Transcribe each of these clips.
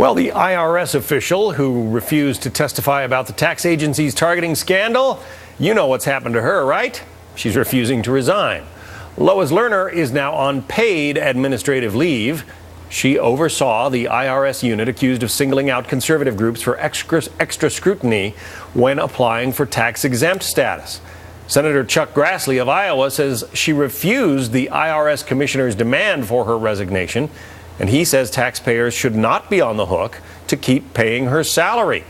Well, the IRS official who refused to testify about the tax agency's targeting scandal, you know what's happened to her, right? She's refusing to resign. Lois Lerner is now on paid administrative leave. She oversaw the IRS unit accused of singling out conservative groups for extra scrutiny when applying for tax-exempt status. Senator Chuck Grassley of Iowa says she refused the IRS commissioner's demand for her resignation, and he says taxpayers should not be on the hook to keep paying her salary.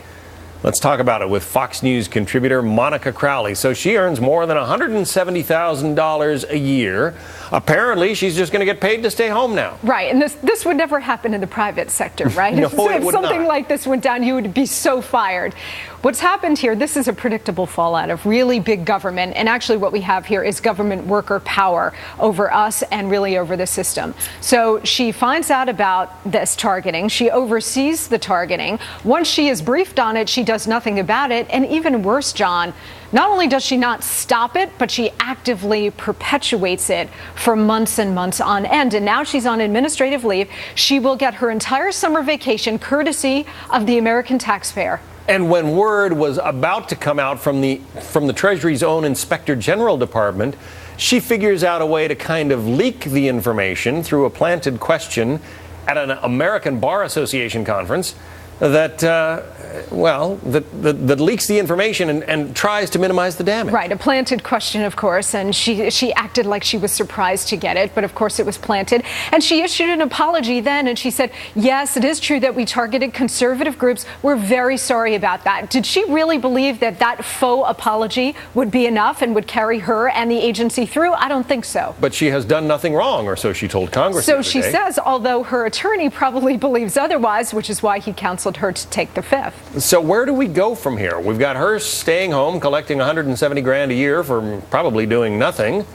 Let's talk about it with Fox News contributor Monica Crowley. So she earns more than $170,000 a year. Apparently, she's just going to get paid to stay home now. Right, and this would never happen in the private sector, right? No, if it would something not. like this went down, you would be so fired. What's happened here, this is a predictable fallout of really big government, and actually what we have here is government worker power over us and really over the system. So she finds out about this targeting, she oversees the targeting. Once she is briefed on it, she does nothing about it, and even worse, John, not only does she not stop it, but she actively perpetuates it for months and months on end. And now she's on administrative leave. She will get her entire summer vacation courtesy of the American taxpayer. And when word was about to come out from the Treasury's own Inspector General Department, she figures out a way to kind of leak the information through a planted question at an American Bar Association conference that leaks the information and tries to minimize the damage. Right, a planted question, of course, and she acted like she was surprised to get it, but of course it was planted. And she issued an apology then, and she said, yes, it is true that we targeted conservative groups. We're very sorry about that. Did she really believe that that faux apology would be enough and would carry her and the agency through? I don't think so. But she has done nothing wrong, or so she told Congress the So other she day. says, although her attorney probably believes otherwise, which is why he counseled her to take the fifth. So where do we go from here? We've got her staying home, collecting $170,000 a year for probably doing nothing.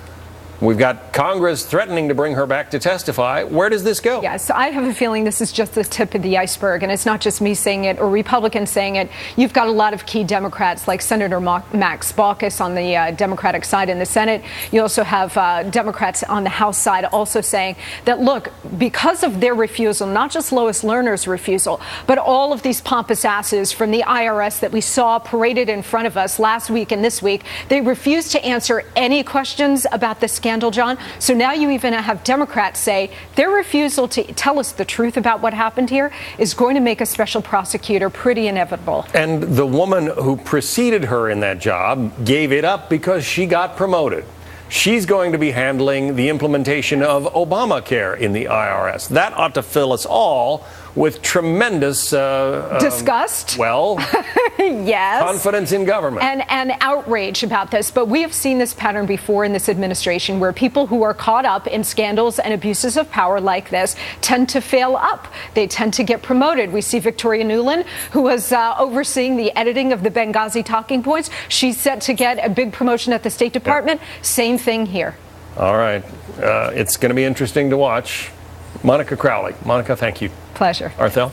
We've got Congress threatening to bring her back to testify. Where does this go? Yes, I have a feeling this is just the tip of the iceberg, and it's not just me saying it or Republicans saying it. You've got a lot of key Democrats like Senator Max Baucus on the Democratic side in the Senate. You also have Democrats on the House side also saying that, look, because of their refusal, not just Lois Lerner's refusal, but all of these pompous asses from the IRS that we saw paraded in front of us last week and this week, they refused to answer any questions about the scandal, John. So now you even have Democrats say their refusal to tell us the truth about what happened here is going to make a special prosecutor pretty inevitable. And the woman who preceded her in that job gave it up because she got promoted. She's going to be handling the implementation of Obamacare in the IRS. That ought to fill us all with tremendous disgust. Well, yes. Confidence in government. And outrage about this. But we have seen this pattern before in this administration where people who are caught up in scandals and abuses of power like this tend to fail up. They tend to get promoted. We see Victoria Nuland, who was overseeing the editing of the Benghazi talking points. She's set to get a big promotion at the State Department. Yep. Same thing here. All right. It's going to be interesting to watch. Monica Crowley. Monica, thank you. Pleasure. Arthel?